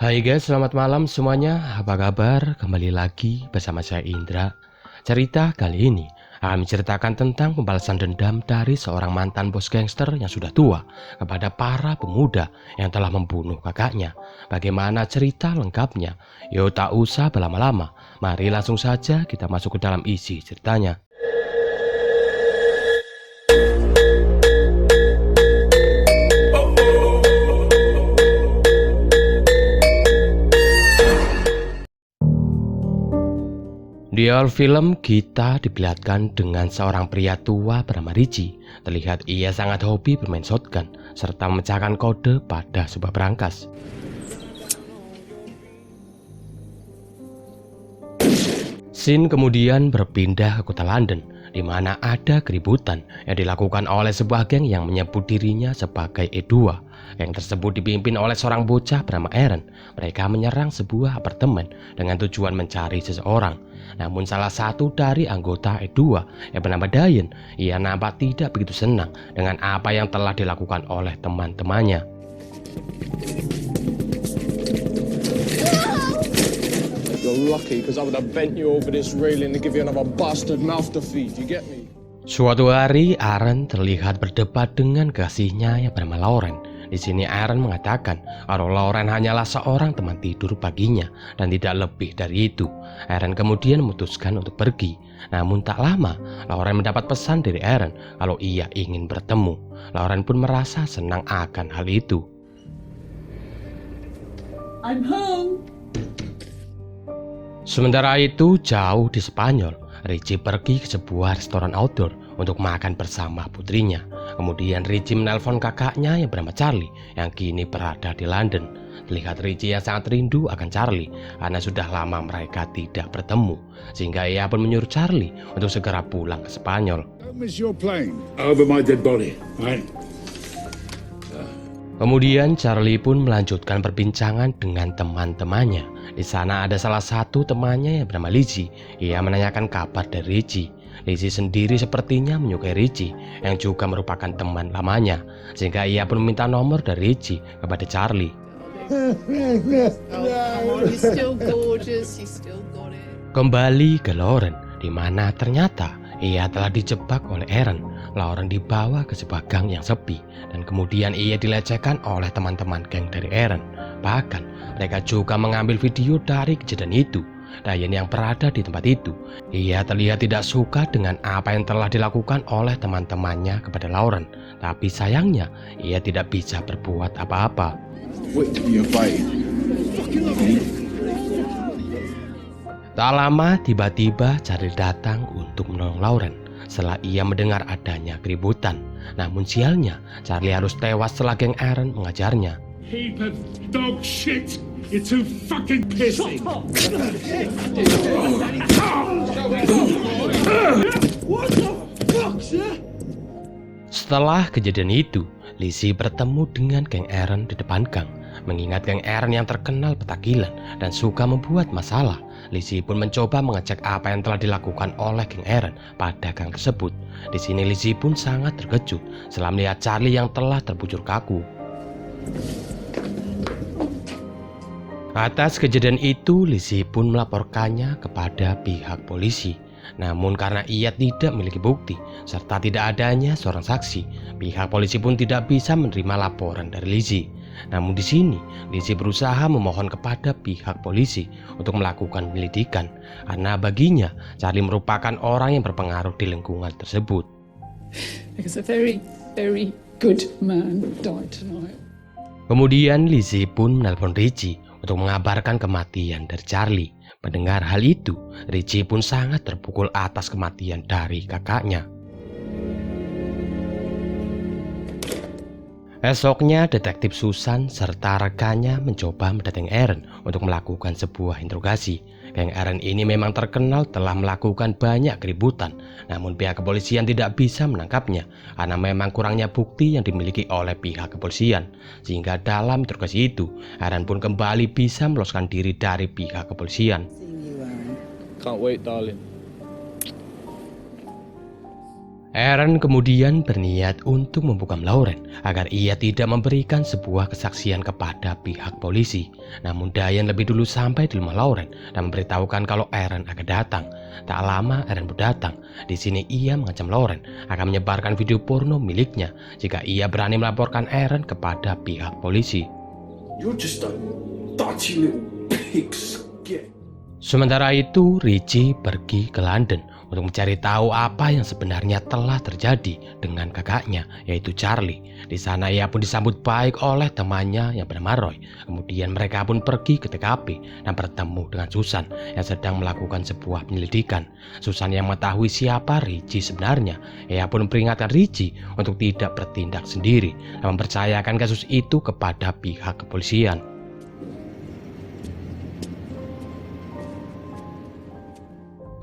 Hai guys, selamat malam semuanya. Apa kabar? Kembali lagi bersama saya Indra. Cerita kali ini akan menceritakan tentang pembalasan dendam dari seorang mantan bos gangster yang sudah tua kepada para pemuda yang telah membunuh kakaknya. Bagaimana cerita lengkapnya? Yuk tak usah berlama-lama. Mari langsung saja kita masuk ke dalam isi ceritanya. Di awal film, kita diperlihatkan dengan seorang pria tua bernama Richie. Terlihat ia sangat hobi bermain shotgun, serta memecahkan kode pada sebuah berangkas. Scene kemudian berpindah ke kota London, di mana ada keributan yang dilakukan oleh sebuah geng yang menyebut dirinya sebagai E2. Geng tersebut dipimpin oleh seorang bocah bernama Aaron. Mereka menyerang sebuah apartemen dengan tujuan mencari seseorang. Namun salah satu dari anggota E2 yang bernama Diane, ia nampak tidak begitu senang dengan apa yang telah dilakukan oleh teman-temannya. You're lucky, because I would have bent you over this railing to give you another bastard mouth to feed, you get me? Suatu hari, Aaron terlihat berdebat dengan kasihnya yang bernama Lauren. Di sini Aaron mengatakan kalau Lauren hanyalah seorang teman tidur baginya dan tidak lebih dari itu. Aaron kemudian memutuskan untuk pergi. Namun tak lama, Lauren mendapat pesan dari Aaron kalau ia ingin bertemu. Lauren pun merasa senang akan hal itu. I'm home. Sementara itu, jauh di Spanyol, Richie pergi ke sebuah restoran outdoor untuk makan bersama putrinya. Kemudian Richie menelpon kakaknya yang bernama Charlie yang kini berada di London. Terlihat Richie yang sangat rindu akan Charlie karena sudah lama mereka tidak bertemu. Sehingga ia pun menyuruh Charlie untuk segera pulang ke Spanyol. Don't miss your plane. Over my dead body, right? Kemudian Charlie pun melanjutkan perbincangan dengan teman-temannya. Di sana ada salah satu temannya yang bernama Lizzie. Ia menanyakan kabar dari Richie. Lizzie sendiri sepertinya menyukai Richie yang juga merupakan teman lamanya. Sehingga ia pun meminta nomor dari Richie kepada Charlie. Oh, come on, you're still gorgeous. You still got it. Kembali ke Lauren, di mana ternyata ia telah dijebak oleh Aaron. Lauren dibawa ke sebuah gang yang sepi dan kemudian ia dilecehkan oleh teman-teman geng dari Aaron. Bahkan mereka juga mengambil video dari kejadian itu. Diane yang berada di tempat itu, ia terlihat tidak suka dengan apa yang telah dilakukan oleh teman-temannya kepada Lauren. Tapi sayangnya ia tidak bisa berbuat apa-apa. Wait till you're fighting. Tak lama tiba-tiba Charlie datang untuk menolong Lauren setelah ia mendengar adanya keributan. Namun sialnya, Charlie harus tewas setelah geng Aaron mengajarnya. Heap of dog shit. You're too fucking pissy. What the fuck, sir? Setelah kejadian itu, Lizzie bertemu dengan geng Aaron di depan gang. Mengingat geng Aaron yang terkenal petakilan dan suka membuat masalah, Lizzie pun mencoba mengecek apa yang telah dilakukan oleh geng Aaron pada gang tersebut. Di sini Lizzie pun sangat terkejut setelah melihat Charlie yang telah terbujur kaku. Atas kejadian itu, Lizzie pun melaporkannya kepada pihak polisi. Namun karena ia tidak memiliki bukti serta tidak adanya seorang saksi, pihak polisi pun tidak bisa menerima laporan dari Lizzie. Namun di sini, Lizzie berusaha memohon kepada pihak polisi untuk melakukan penyelidikan karena baginya Charlie merupakan orang yang berpengaruh di lingkungan tersebut. Because a very, very good man died tonight. Kemudian Lizzie pun menelpon Richie untuk mengabarkan kematian dari Charlie. Mendengar hal itu, Richie pun sangat terpukul atas kematian dari kakaknya. Esoknya, detektif Susan serta rekannya mencoba mendatangi Aaron untuk melakukan sebuah interogasi. Geng Aaron ini memang terkenal telah melakukan banyak keributan, namun pihak kepolisian tidak bisa menangkapnya karena memang kurangnya bukti yang dimiliki oleh pihak kepolisian. Sehingga dalam interogasi itu, Aaron pun kembali bisa meloloskan diri dari pihak kepolisian. Can't wait, darling. Aaron kemudian berniat untuk membungkam Lauren agar ia tidak memberikan sebuah kesaksian kepada pihak polisi. Namun Diane lebih dulu sampai di rumah Lauren dan memberitahukan kalau Aaron akan datang. Tak lama Aaron pun datang. Di sini ia mengancam Lauren akan menyebarkan video porno miliknya jika ia berani melaporkan Aaron kepada pihak polisi. You're just a dirty little pigskit. Sementara itu, Richie pergi ke London untuk mencari tahu apa yang sebenarnya telah terjadi dengan kakaknya, yaitu Charlie. Di sana ia pun disambut baik oleh temannya yang bernama Roy. Kemudian mereka pun pergi ke TKP dan bertemu dengan Susan yang sedang melakukan sebuah penyelidikan. Susan yang mengetahui siapa Richie sebenarnya, ia pun memperingatkan Richie untuk tidak bertindak sendiri dan mempercayakan kasus itu kepada pihak kepolisian.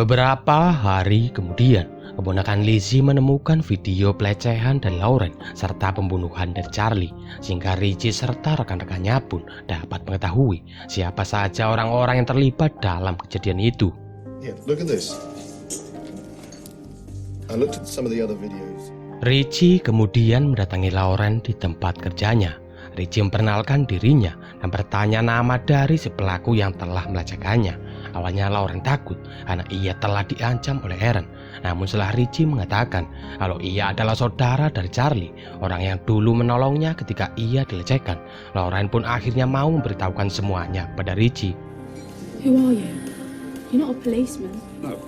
Beberapa hari kemudian, keponakan Lizzie menemukan video pelecehan dari Lauren serta pembunuhan dari Charlie, sehingga Richie serta rekan-rekannya pun dapat mengetahui siapa saja orang-orang yang terlibat dalam kejadian itu. Yeah, look at this. I looked at some of the other videos. Richie kemudian mendatangi Lauren di tempat kerjanya. Richie memperkenalkan dirinya dan bertanya nama dari si pelaku yang telah melecehkannya. Awalnya Lauren takut karena ia telah diancam oleh Aaron. Namun setelah Richie mengatakan kalau ia adalah saudara dari Charlie, orang yang dulu menolongnya ketika ia dilecehkan, Lauren pun akhirnya mau memberitahukan semuanya pada Richie. Who are you? You're not a policeman. No.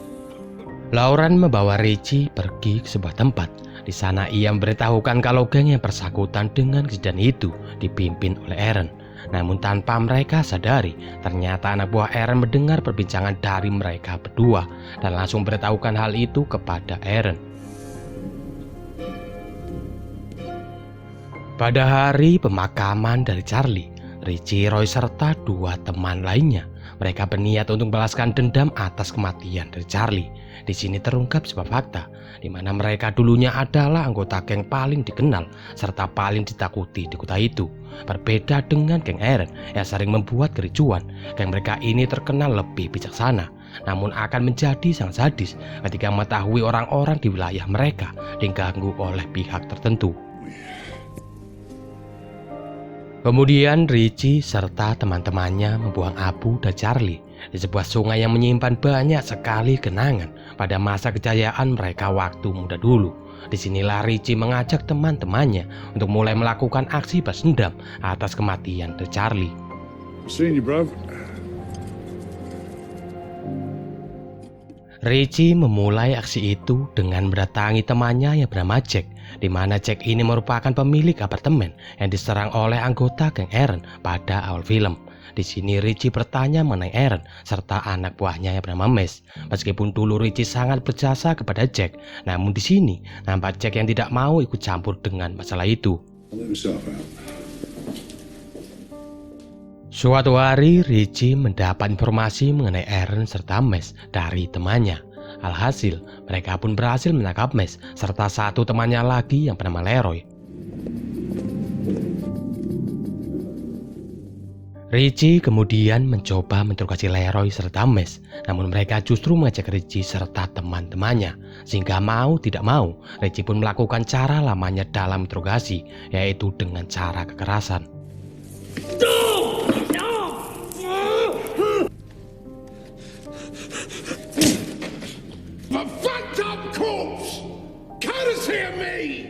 Lauren membawa Richie pergi ke sebuah tempat. Di sana ia memberitahukan kalau geng yang bersangkutan dengan kejadian itu dipimpin oleh Aaron. Namun tanpa mereka sadari, ternyata anak buah Aaron mendengar perbincangan dari mereka berdua dan langsung memberitahukan hal itu kepada Aaron. Pada hari pemakaman dari Charlie, Richie, Roy serta dua teman lainnya, mereka berniat untuk membalaskan dendam atas kematian dari Charlie. Di sini terungkap sebuah fakta, di mana mereka dulunya adalah anggota geng paling dikenal serta paling ditakuti di kota itu. Berbeda dengan geng Aaron yang sering membuat kericuan, geng mereka ini terkenal lebih bijaksana, namun akan menjadi sangat sadis ketika mengetahui orang-orang di wilayah mereka diganggu oleh pihak tertentu. Kemudian Richie serta teman-temannya membuang abu dari Charlie di sebuah sungai yang menyimpan banyak sekali kenangan pada masa kejayaan mereka waktu muda dulu. Disinilah Richie mengajak teman-temannya untuk mulai melakukan aksi balas dendam atas kematian dari Charlie. Seeing you, bro. Richie memulai aksi itu dengan mendatangi temannya yang bernama Jack, di mana Jack ini merupakan pemilik apartemen yang diserang oleh anggota geng Aaron pada awal film. Di sini Richie bertanya mengenai Aaron serta anak buahnya yang bernama Mace. Meskipun dulu Richie sangat berjasa kepada Jack, namun di sini nampak Jack yang tidak mau ikut campur dengan masalah itu. Suatu hari Richie mendapat informasi mengenai Aaron serta Mace dari temannya. Alhasil mereka pun berhasil menangkap Mace serta satu temannya lagi yang bernama Leroy. Richie kemudian mencoba menginterogasi Leroy serta Mace, namun mereka justru mengajak Richie serta teman-temannya. Sehingga mau tidak mau, Richie pun melakukan cara lamanya dalam interogasi, yaitu dengan cara kekerasan. A fucked up corpse! Courtesy of me!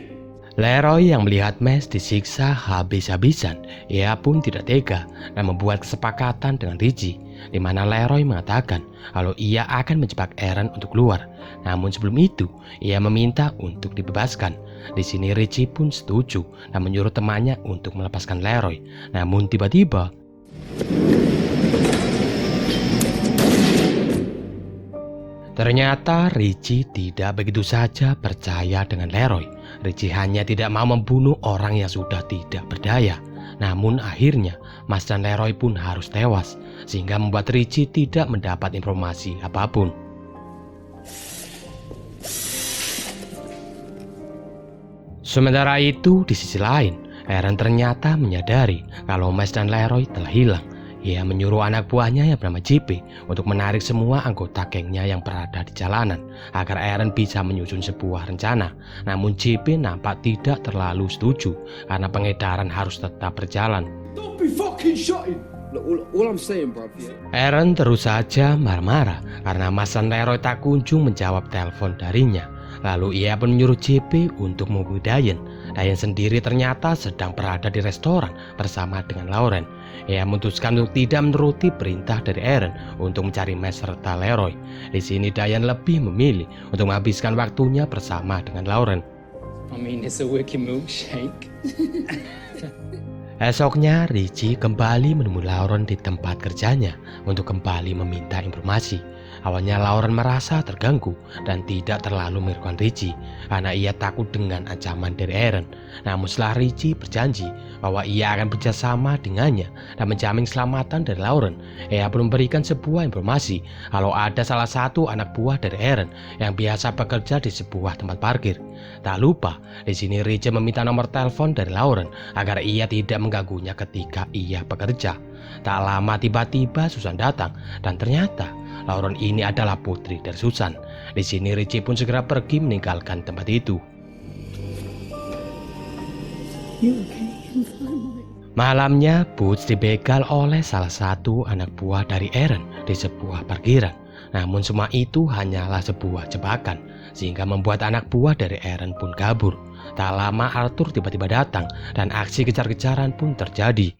Leroy yang melihat Mace disiksa habis-habisan, ia pun tidak tega dan membuat kesepakatan dengan Richie, di mana Leroy mengatakan kalau ia akan menjebak Aaron untuk keluar. Namun sebelum itu, ia meminta untuk dibebaskan. Di sini Richie pun setuju dan menyuruh temannya untuk melepaskan Leroy. Namun tiba-tiba ternyata Richie tidak begitu saja percaya dengan Leroy. Richie hanya tidak mau membunuh orang yang sudah tidak berdaya. Namun akhirnya Mas dan Leroy pun harus tewas, sehingga membuat Richie tidak mendapat informasi apapun. Sementara itu di sisi lain, Aaron ternyata menyadari kalau Mas dan Leroy telah hilang. ia menyuruh anak buahnya yang bernama JP untuk menarik semua anggota gengnya yang berada di jalanan agar Aaron bisa menyusun sebuah rencana. Namun JP nampak tidak terlalu setuju karena pengedaran harus tetap berjalan. Don't be fucking shouting. Look, all I'm saying, bruv, yeah. Aaron terus saja marah-marah karena Mas Leroy tak kunjung menjawab telepon darinya. Lalu ia pun menyuruh JP untuk menghubungi Diane. Diane sendiri ternyata sedang berada di restoran bersama dengan Lauren. Ia memutuskan untuk tidak menuruti perintah dari Aaron untuk mencari Mas serta Leroy. Di sini Diane lebih memilih untuk menghabiskan waktunya bersama dengan Lauren. I mean, it's a wicked milkshake. Esoknya, Richie kembali menemui Lauren di tempat kerjanya untuk kembali meminta informasi. Awalnya Lauren merasa terganggu dan tidak terlalu mengiraukan Richie karena ia takut dengan ancaman dari Aaron. Namun setelah Richie berjanji bahwa ia akan bekerjasama dengannya dan menjamin keselamatan dari Lauren, ia pun memberikan sebuah informasi kalau ada salah satu anak buah dari Aaron yang biasa bekerja di sebuah tempat parkir. Tak lupa, di sini Richie meminta nomor telepon dari Lauren agar ia tidak mengganggunya ketika ia bekerja. Tak lama tiba-tiba Susan datang dan ternyata Lauren ini adalah putri dari Susan. Di sini Richie pun segera pergi meninggalkan tempat itu. Malamnya Butch dibegal oleh salah satu anak buah dari Aaron di sebuah parkiran. Namun semua itu hanyalah sebuah jebakan sehingga membuat anak buah dari Aaron pun kabur. Tak lama Arthur tiba-tiba datang dan aksi kejar-kejaran pun terjadi.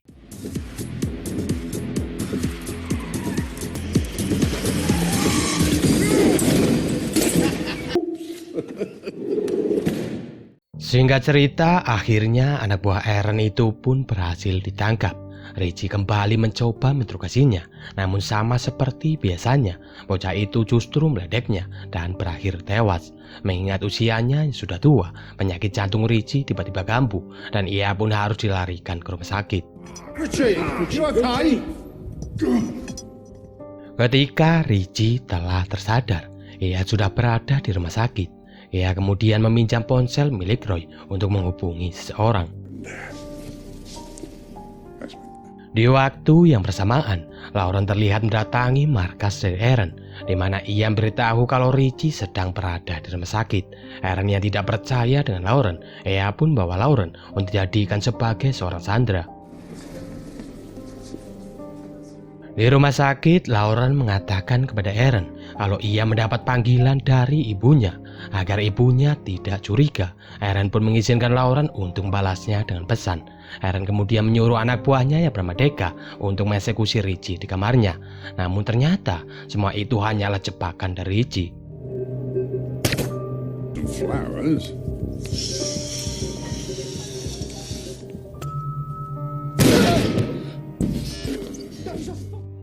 Singkat cerita, akhirnya anak buah Aaron itu pun berhasil ditangkap. Richie kembali mencoba menterogasinya, namun sama seperti biasanya, bocah itu justru meledeknya dan berakhir tewas. Mengingat usianya yang sudah tua, penyakit jantung Richie tiba-tiba kambuh dan ia pun harus dilarikan ke rumah sakit. Richie, you okay? Ketika Richie telah tersadar, ia sudah berada di rumah sakit. Ia kemudian meminjam ponsel milik Roy untuk menghubungi seseorang. Di waktu yang bersamaan, Lauren terlihat mendatangi markas dari Aaron, di mana ia memberitahu kalau Richie sedang berada di rumah sakit. Aaron yang tidak percaya dengan Lauren, ia pun bawa Lauren untuk dijadikan sebagai seorang sandera. Di rumah sakit, Lauren mengatakan kepada Aaron kalau ia mendapat panggilan dari ibunya. Agar ibunya tidak curiga, Aaron pun mengizinkan Lauren untuk membalasnya dengan pesan. Aaron kemudian menyuruh anak buahnya yang bernama Deka untuk mengeksekusi Richie di kamarnya. Namun ternyata semua itu hanyalah jebakan dari Richie. Flowers?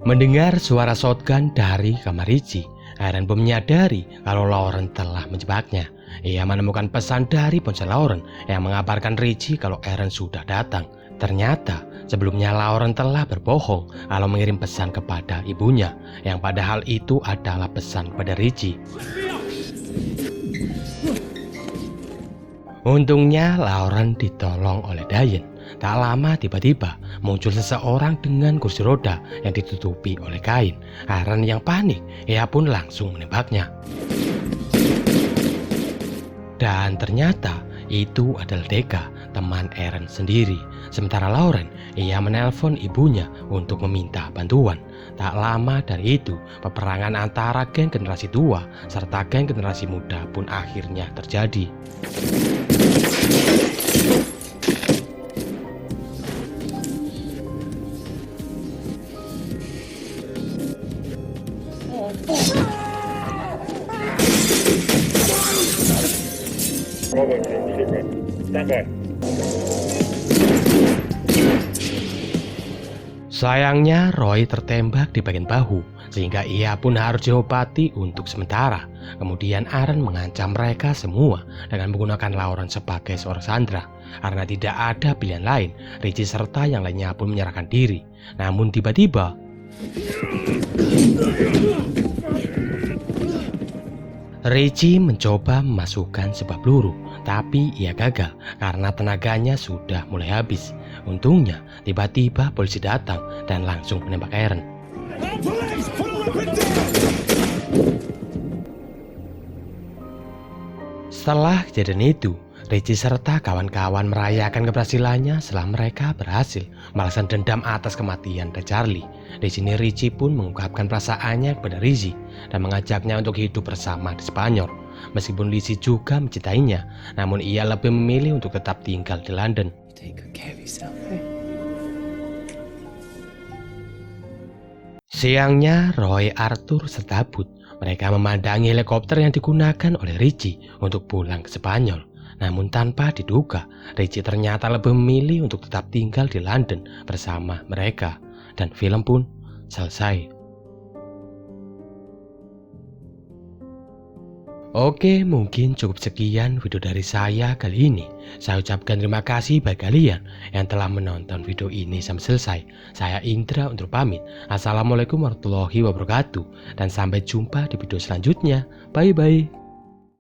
Mendengar suara shotgun dari kamar Richie, Aaron pun menyadari kalau Lauren telah menjebaknya. Ia menemukan pesan dari ponsel Lauren yang mengabarkan Richie kalau Aaron sudah datang. Ternyata sebelumnya Lauren telah berbohong kalau mengirim pesan kepada ibunya, yang padahal itu adalah pesan kepada Richie. Untungnya Lauren ditolong oleh Diane. Tak lama tiba-tiba muncul seseorang dengan kursi roda yang ditutupi oleh kain. Aaron yang panik, ia pun langsung menembaknya. Dan ternyata itu adalah Deka, teman Aaron sendiri. Sementara Lauren, ia menelpon ibunya untuk meminta bantuan. Tak lama dari itu, peperangan antara geng generasi tua serta geng generasi muda pun akhirnya terjadi. Sayangnya Roy tertembak di bagian bahu sehingga ia pun harus diobati untuk sementara. Kemudian Aaron mengancam mereka semua dengan menggunakan Lauren sebagai seorang sandera. Karena tidak ada pilihan lain, Richie serta yang lainnya pun menyerahkan diri. Namun tiba-tiba Richie mencoba memasukkan sebuah peluru, tapi ia gagal karena tenaganya sudah mulai habis. Untungnya, tiba-tiba polisi datang dan langsung menembak Aaron. Setelah kejadian itu, Richie serta kawan-kawan merayakan keberhasilannya setelah mereka berhasil membalaskan dendam atas kematian dari Charlie. Di sini Richie pun mengungkapkan perasaannya kepada Lizzie dan mengajaknya untuk hidup bersama di Spanyol. Meskipun Lizzie juga mencintainya, namun ia lebih memilih untuk tetap tinggal di London. Take good care of yourself, eh? Siangnya, Roy, Arthur, serta Bud mereka memandangi helikopter yang digunakan oleh Richie untuk pulang ke Spanyol. Namun tanpa diduga, Richie ternyata lebih memilih untuk tetap tinggal di London bersama mereka. Dan film pun selesai. Oke, mungkin cukup sekian video dari saya kali ini. Saya ucapkan terima kasih bagi kalian yang telah menonton video ini sampai selesai. Saya Indra untuk pamit. Assalamualaikum warahmatullahi wabarakatuh. Dan sampai jumpa di video selanjutnya. Bye-bye.